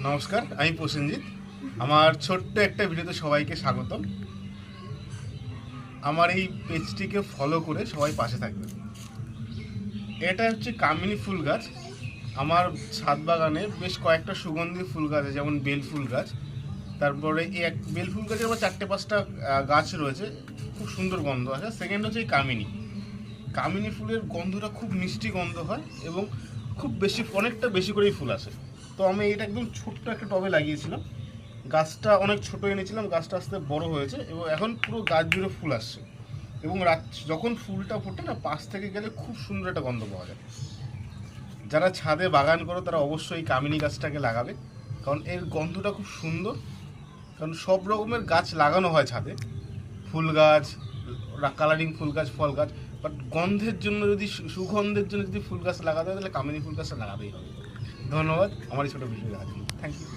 নমস্কার, আমি প্রসেনজিৎ। আমার ছোট্ট একটা ভিডিওতে সবাইকে স্বাগতম। আমার এই পেজটিকে ফলো করে সবাই পাশে থাকবেন। এটা হচ্ছে কামিনী ফুল গাছ। আমার ছাদ বাগানে বেশ কয়েকটা সুগন্ধি ফুল গাছ আছে, যেমন বেল ফুল গাছ। তারপরে এই এক বেল ফুল গাছে আমার 4-5টা গাছ রয়েছে, খুব সুন্দর গন্ধ আছে। সেকেন্ড হচ্ছে এই কামিনী কামিনী ফুলের গন্ধটা খুব মিষ্টি গন্ধ হয় এবং খুব বেশি, অনেকটা বেশি করেই ফুল আসে। তো আমি এটা একদম ছোট্ট একটা টবে লাগিয়েছিলাম। গাছটা অনেক ছোট এনেছিলাম, গাছটা আস্তে বড় হয়েছে এবং এখন পুরো গাছ জুড়ে ফুল আসছে। এবং রাত যখন ফুলটা ফোটে না, পাশ থেকে গেলে খুব সুন্দর একটা গন্ধ পাওয়া যায়। যারা ছাদে বাগান করো তারা অবশ্যই কামিনী গাছটাকে লাগাবে, কারণ এর গন্ধটা খুব সুন্দর। কারণ সব রকমের গাছ লাগানো হয় ছাদে, ফুল গাছ, কালারিং ফুল গাছ, ফল গাছ, বাট গন্ধের জন্য যদি, সুগন্ধের জন্য যদি ফুল গাছ লাগাতে হয় তাহলে কামিনী ফুল গাছটা লাগাতেই হবে। ধন্যবাদ আমার এই ছোটো ভিডিও দেখার জন্য। Thank you.